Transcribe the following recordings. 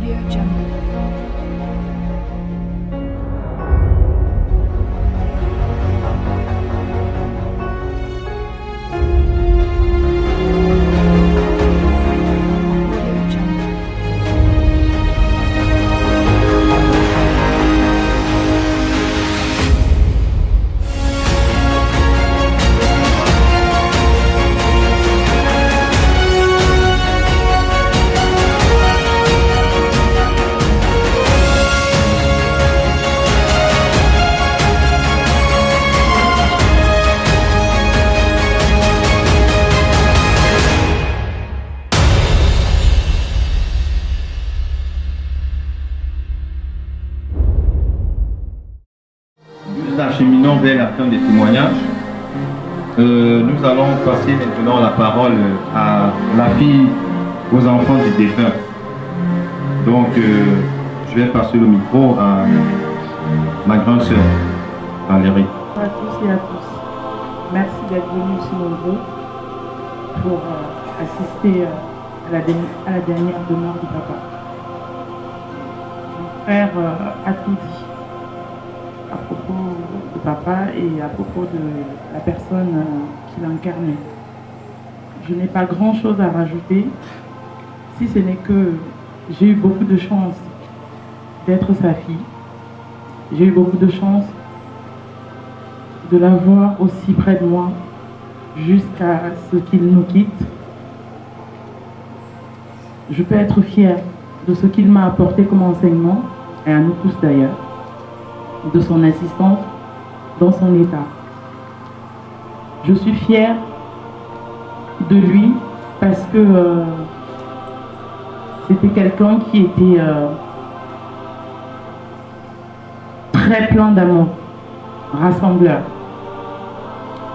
Audio Jungle. Nous acheminons vers la fin des témoignages. Nous allons passer maintenant la parole à la fille, aux enfants du défunt. Donc, je vais passer le micro à ma grande sœur, Valérie. Bonjour à tous et à tous. Merci d'être venus si nombreux pour assister à la dernière demeure du papa. Mon frère a tout dit à propos de papa et à propos de la personne qu'il incarnait. Je n'ai pas grand-chose à rajouter, si ce n'est que j'ai eu beaucoup de chance d'être sa fille. J'ai eu beaucoup de chance de l'avoir aussi près de moi jusqu'à ce qu'il nous quitte. Je peux être fière de ce qu'il m'a apporté comme enseignement, et à nous tous d'ailleurs, de son assistance dans son état. Je suis fière de lui parce que c'était quelqu'un qui était très plein d'amour, rassembleur.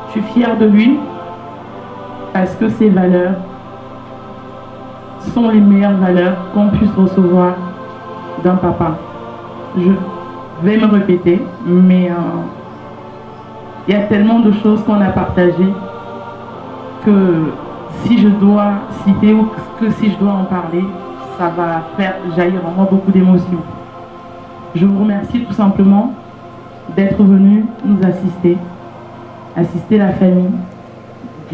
Je suis fière de lui parce que ses valeurs sont les meilleures valeurs qu'on puisse recevoir d'un papa. Je vais me répéter, mais il y a tellement de choses qu'on a partagées que si je dois citer ou que si je dois en parler, ça va faire jaillir en moi beaucoup d'émotions. Je vous remercie tout simplement d'être venu nous assister la famille.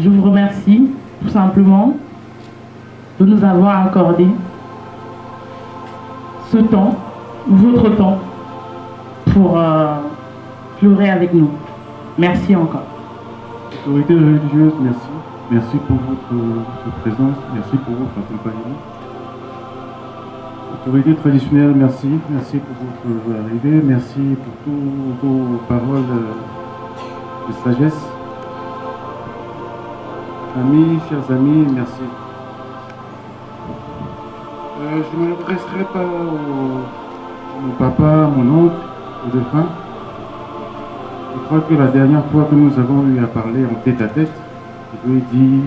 Je vous remercie tout simplement de nous avoir accordé ce temps, votre temps, pour pleurer avec nous. Merci encore. Autorité religieuse, merci. Merci pour votre présence, merci pour votre accompagnement. Autorité traditionnelle, merci. Merci pour votre arrivée, merci pour toutes vos paroles de sagesse. Amis, chers amis, merci. Je ne m'adresserai pas à mon papa, mon oncle, au défunt. Je crois que la dernière fois que nous avons eu à parler en tête à tête, je lui ai dit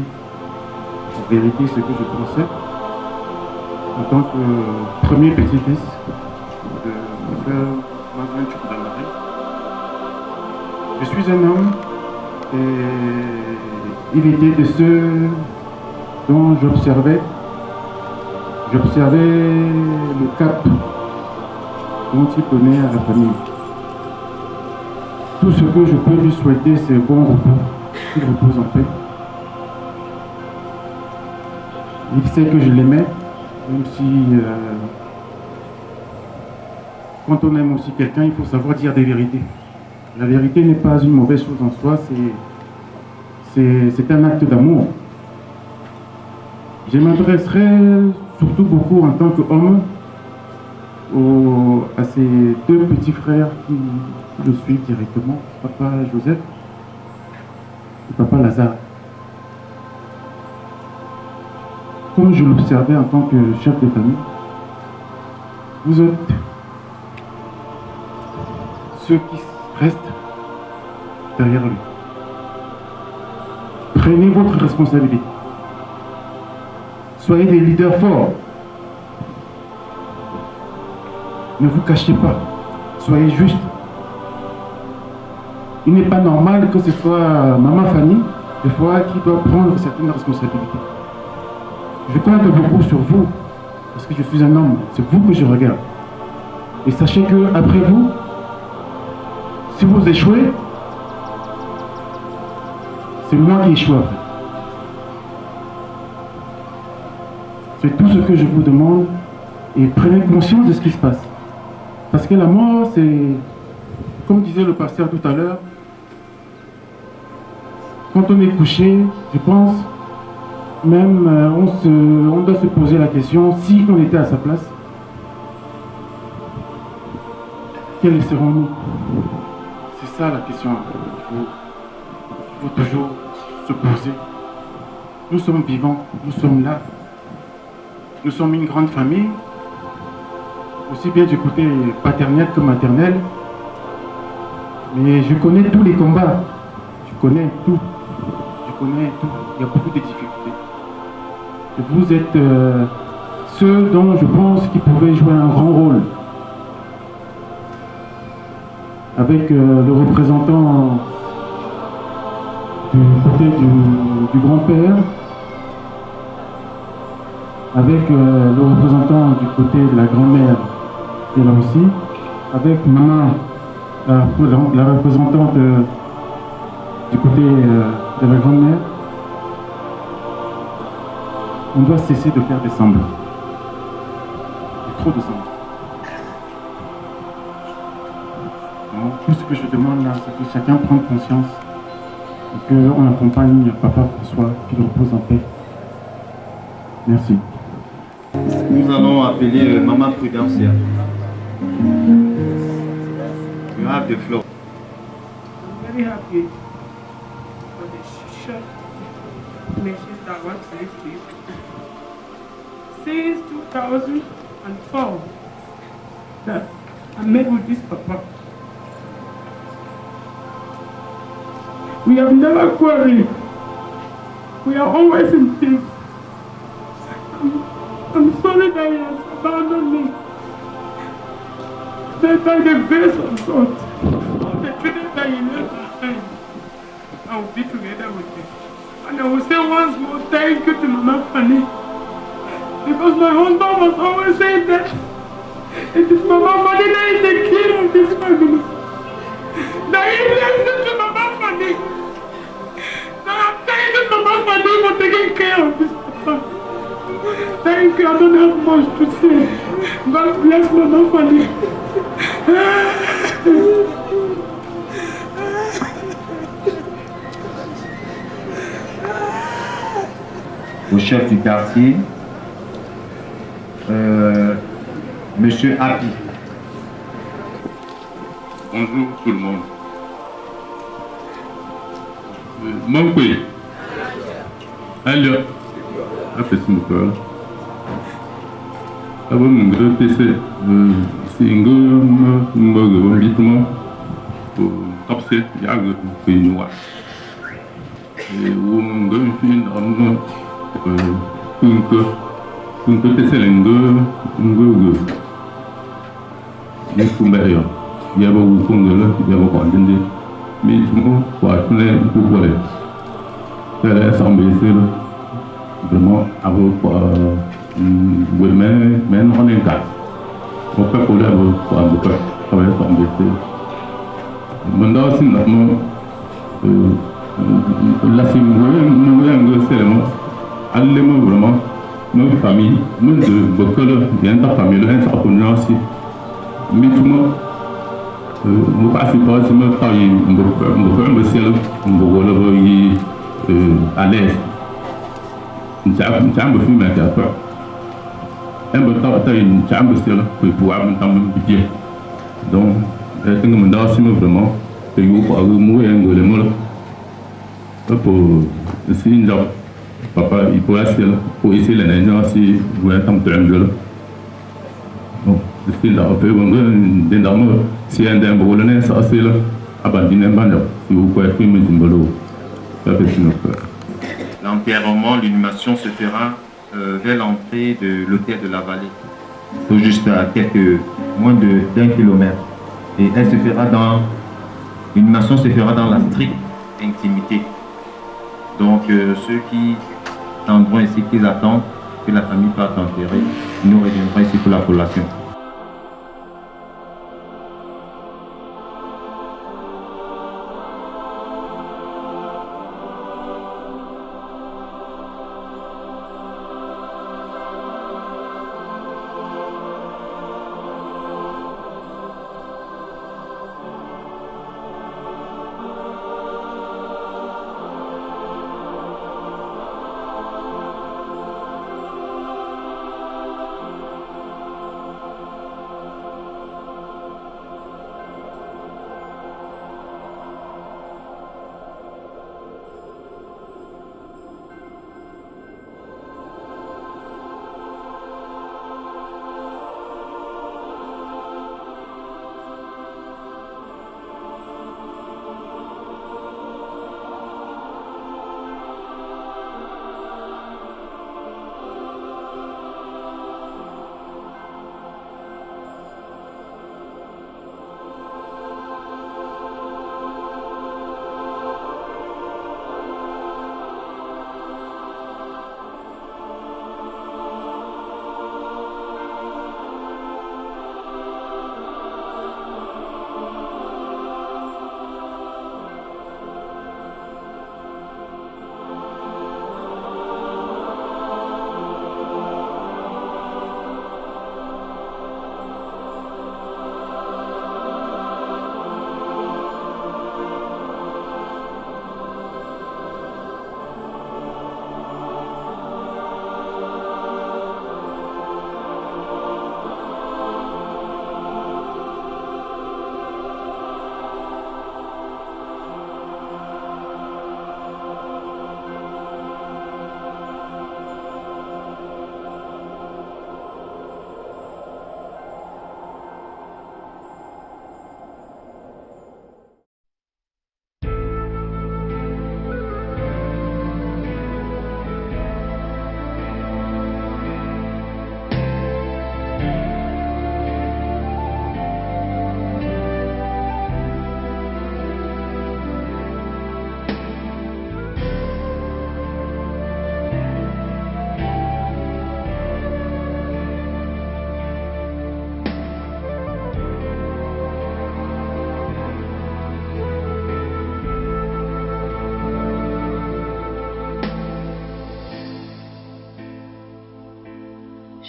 en vérité ce que je pensais en tant que premier petit-fils de mon frère Marguerite Choukoudamari. Je suis un homme et il était de ceux dont j'observais le cap dont il donnait à la famille. Tout ce que je peux lui souhaiter, c'est un bon repos, qu'il repose en paix. Il sait que je l'aimais, même si quand on aime aussi quelqu'un, il faut savoir dire des vérités. La vérité n'est pas une mauvaise chose en soi, c'est un acte d'amour. Je m'adresserai surtout beaucoup en tant qu'homme à ces deux petits frères qui le suivent directement, papa Joseph et papa Lazare. Comme je l'observais en tant que chef de famille, vous êtes ceux qui restent derrière lui. Prenez votre responsabilité. Soyez des leaders forts. Ne vous cachez pas. Soyez justes. Il n'est pas normal que ce soit maman Fanny, des fois, qui doit prendre certaines responsabilités. Je compte beaucoup sur vous, parce parce que je suis un homme, c'est vous que je regarde. Et sachez que après vous, si vous échouez, c'est moi qui échoue après. C'est tout ce que je vous demande et prenez conscience de ce qui se passe. Parce que la mort, c'est, comme disait le pasteur tout à l'heure, quand on est couché, je pense, même on doit se poser la question, si on était à sa place, quels serons-nous? C'est ça la question qu'il faut toujours se poser. Nous sommes vivants, nous sommes là. Nous sommes une grande famille, aussi bien du côté paternel que maternel. Mais je connais tous les combats. Je connais tout. Il y a beaucoup de difficultés. Et vous êtes ceux dont je pense qu'ils pouvaient jouer un grand rôle. Avec le représentant du côté du grand-père, avec le représentant du côté de la grand-mère, qui est là aussi, avec maman, la représentante du côté de la grand-mère. On doit cesser de faire des semblants. Il y a trop de semblants. Donc, tout ce que je demande là, c'est que chacun prenne conscience et qu'on accompagne Papa François, qu'il repose en paix. Merci. Nous allons appeler Maman Prudencia. You have the floor. I'm very happy for the short message that I want to leave to you. Since 2004 that I met with this Papa. We have never quarreled. We are always in peace. I'm sorry that he has abandoned me. That by the grace of God, all the children that he left behind, I will be together with them. And I will say once more, thank you to Mama Fanny. Because my husband was always saying that it is Mama Fanny that is the king of this family. That he left to Mama Fanny. That I'm thanking Mama Fanny for taking care of this papa. Thank you, I don't have much to say. God bless Mama Fanny. Au chef du quartier, Monsieur Happy. Bonjour tout le monde. Mon pays. Alors, après ce moment-là, avant mon grand PC, c'est un grand rythme pour capter le pays noir. Et où mon grand film un peu PC l'engue, il y a beaucoup de choses, il y a beaucoup de choses, mais tout le monde va faire pour voir. C'est l'assemblée, c'est vraiment avoir oui, mais on est quatre. On peut pour avoir un peu travailler ensemble. Maintenant, c'est normalement la nous c'est vraiment vraiment nos familles, nous de beaucoup de famille, nous sommes aussi. Mais tout le monde, nous passons par ce moment, nous faisons à l'aise. Nous avons fait ma tête. Un peu de temps, nous avons fait pour pouvoir nous bien. Donc, je pense que nous avons vraiment fait pour mourir un peu de mots. Pour essayer de papa, il faut essayer de l'année si vous êtes en train de bon, c'est là, on fait un peu si un d'un bolonais, ça c'est là, abandonné un bandeau, si vous pouvez faire mes symboles, ça fait une autre. L'enterrement, l'inhumation se fera vers l'entrée de l'hôtel de la Vallée, tout juste à moins d'un kilomètre. Et elle se fera l'inhumation se fera dans la stricte intimité. Donc ceux qui attendront ici, qu'ils attendent, que la famille parte enterrer, nous reviendrons ici pour la collation.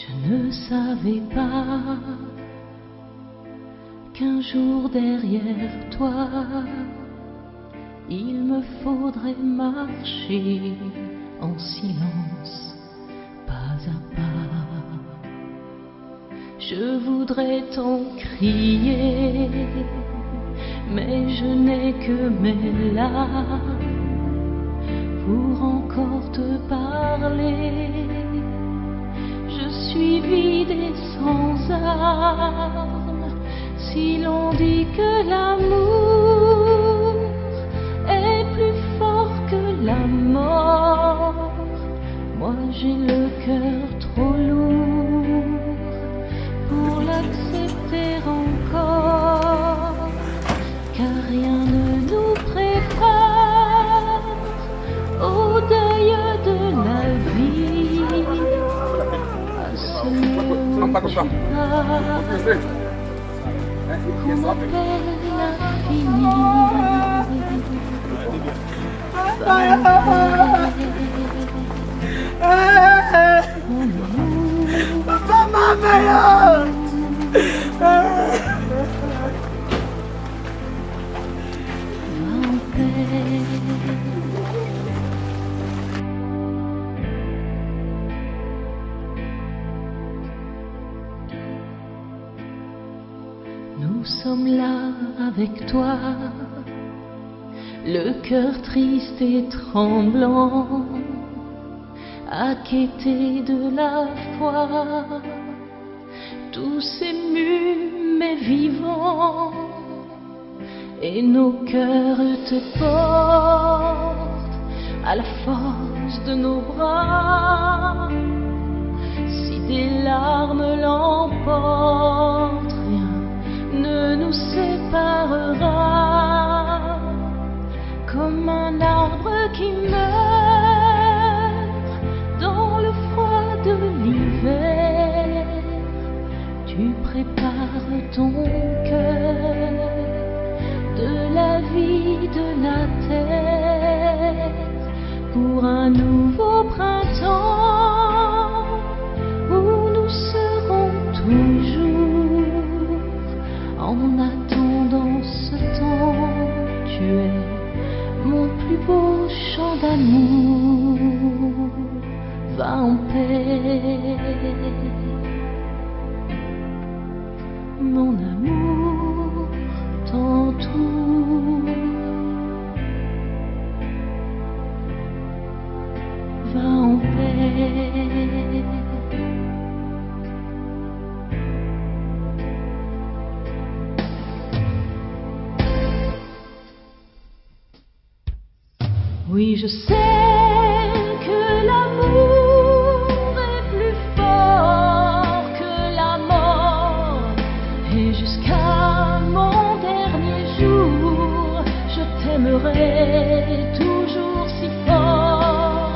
Je ne savais pas qu'un jour derrière toi, il me faudrait marcher en silence, pas à pas. Je voudrais t'en crier, mais je n'ai que mes larmes pour encore te parler. Je suis vide et sans armes. Si l'on dit que l'amour est plus fort que la mort, moi j'ai le cœur trop lourd pour l'accepter encore, car rien ne nous prépare au deuil de la vie. À ce lieu qu'on appelle l'infini. Nous sommes là avec toi, le cœur triste et tremblant, acquitté de la foi, tous émus mais vivants, et nos cœurs te portent à la force de nos bras. Si des larmes l'emportent, rien ne nous séparera, comme un arbre qui meurt dans le froid de tu prépares ton cœur de la vie de la tête pour un nouveau printemps où nous serons toujours. En attendant ce temps, tu es mon plus beau chant d'amour. Va en paix, mon amour t'entoure. Va en paix. Oui, je sais que l'amour est plus fort que la mort, et jusqu'à mon dernier jour, je t'aimerai toujours si fort.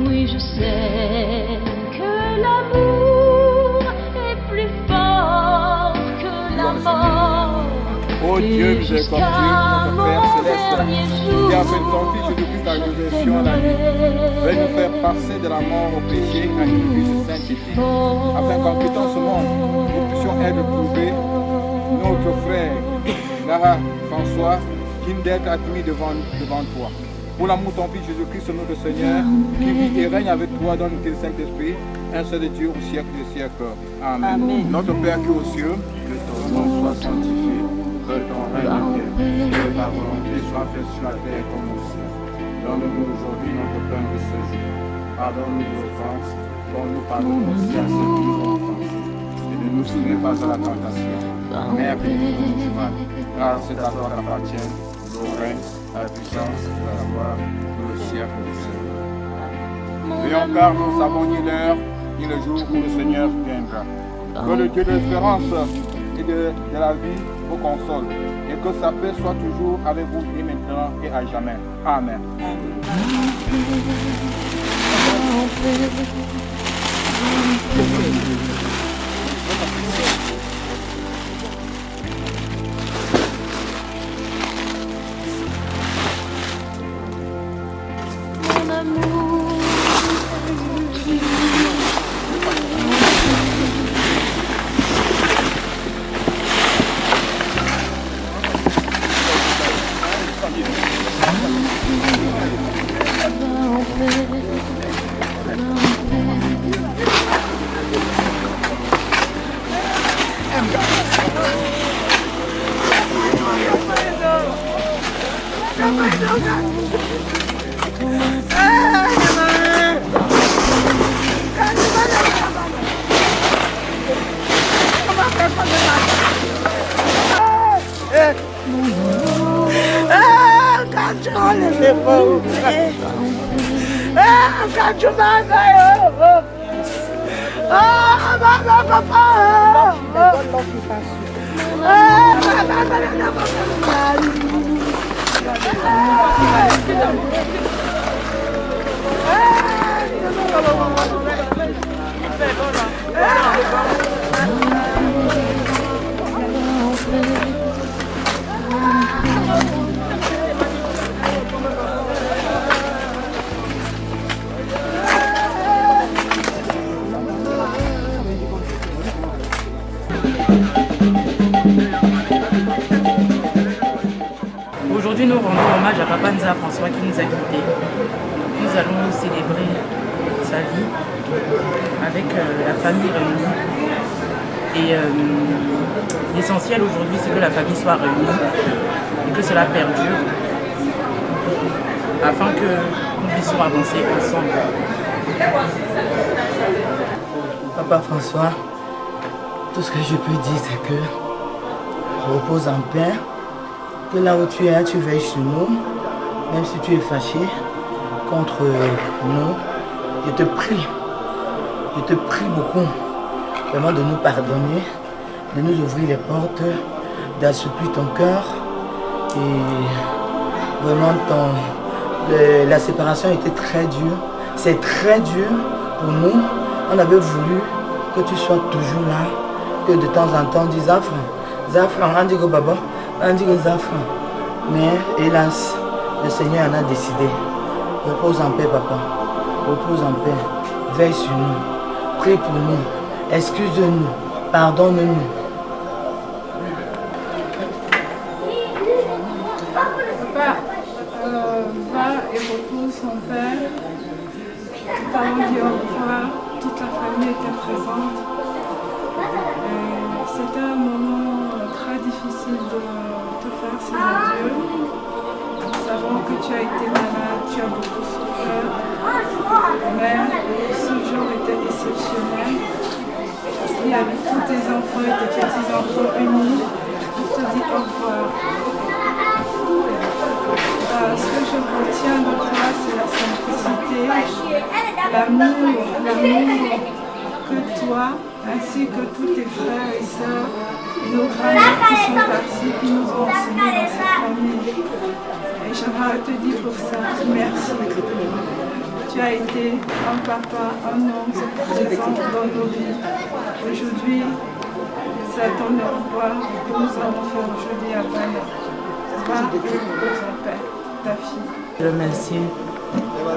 Oui, je sais que l'amour est plus fort que la mort. Oh Dieu miséricordieux, notre Père céleste, qui a fait ton Fils Jésus-Christ la résurrection à la vie, veuille nous faire passer de la mort au péché à une vie sanctifiée, afin qu'en quittant ce monde, nous puissions être prouvés, notre frère, Lara François, digne d'être admis devant toi. Pour l'amour de ton Fils Jésus-Christ, notre Seigneur, qui vit et règne avec toi dans l'unité du Saint-Esprit, un seul Dieu au siècle des siècles. Amen. Amen. Notre Père qui est aux cieux, que ton nom soit sanctifié. Que ton règne vienne, que ta volonté soit faite sur la terre comme au ciel. Donne-nous aujourd'hui notre pain de ce jour. Pardonne-nous nos offenses, comme nous pardonnons aussi à ceux qui nous ont offensés. Et ne nous soumets pas à la tentation, mais appelle-nous du mal. Car c'est à toi qu'appartient le règne, la puissance, la gloire, pour le siècle des siècles. Veillons car nous ne savons ni l'heure, ni le jour où le Seigneur viendra. Que le Dieu de l'espérance et de la vie vous console, et que sa paix soit toujours avec vous et maintenant et à jamais. Amen. Mon amour, Aujourd'hui, nous rendons hommage à Papa Nza François qui nous a quittés. Nous allons célébrer sa vie avec la famille réunie. Et l'essentiel aujourd'hui, c'est que la famille soit réunie et que cela perdure afin que nous puissions avancer ensemble. Papa François, tout ce que je peux dire, c'est que repose en paix. Que là où tu es, tu veilles sur nous, même si tu es fâché contre nous. Je te prie beaucoup, vraiment de nous pardonner, de nous ouvrir les portes, d'assouplir ton cœur. Et vraiment, la séparation était très dure. C'est très dur pour nous. On avait voulu que tu sois toujours là, que de temps en temps on dit Zafran. Zafran, on dit que Baba, on dit que Zafran. Mais hélas, le Seigneur en a décidé. Repose en paix, papa. Repose en paix. Veille sur nous. Prie pour nous. Excuse-nous. Pardonne-nous. Papa va et repose son père. Nous avons dit au revoir. Toute la famille était présente. C'était un moment très difficile de te faire ces adieux. Nous savons que tu as été malade, tu as beaucoup souffert. Mais ce jour était exceptionnel. Il y avait tous tes enfants et tes petits-enfants unis pour te dire au revoir. Ce que je retiens de toi, c'est la simplicité, l'amour que toi, ainsi que tous tes frères et sœurs, et nos grands-mères qui sont partis, qui nous ont enseigné dans cette famille. Et j'aimerais te dire pour ça, merci. Tu as été un papa, un homme présent dans nos vies. Aujourd'hui, c'est ton au revoir que nous allons faire aujourd'hui à Bana. Va et repose en paix, ta fille. Je remercie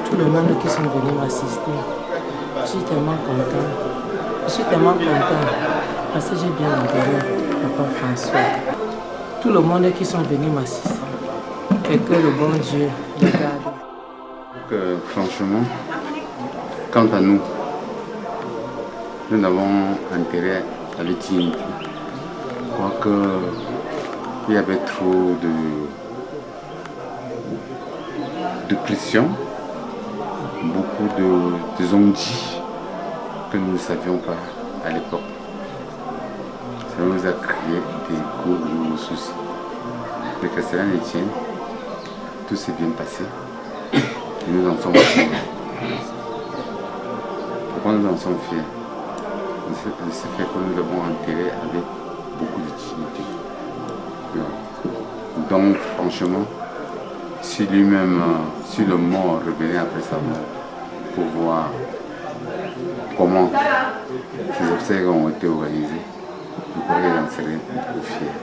tout le monde qui sont venus m'assister. Je suis tellement content. Je suis tellement content parce que j'ai bien entendu Papa François. Tout le monde qui sont venus m'assister. Et que le bon Dieu les garde. Franchement, quant à nous, nous avons intérêt à l'intimité. Je crois qu'il y avait trop de pression, beaucoup de on-dit que nous ne savions pas à l'époque. Ça nous a créé des gros soucis. Mais que cela ne tienne, tout s'est bien passé. Et nous en sommes fiers. Pourquoi nous en sommes fiers? C'est fait que nous l'avons enterré avec beaucoup de dignité. Donc franchement, si lui-même, si le mort revenait après sa mort, pour voir comment ces obsèques ont été organisées, je crois qu'il en serait beaucoup fier.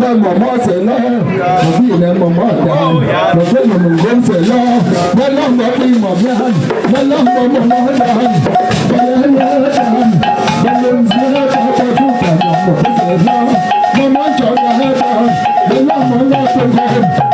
Maman c'est là, ma vie est maman là, ma femme mon gomme c'est là, ma langue ma vie ma bien, ma langue ma maman là, ma langue c'est là, maman tu as là, ma langue ma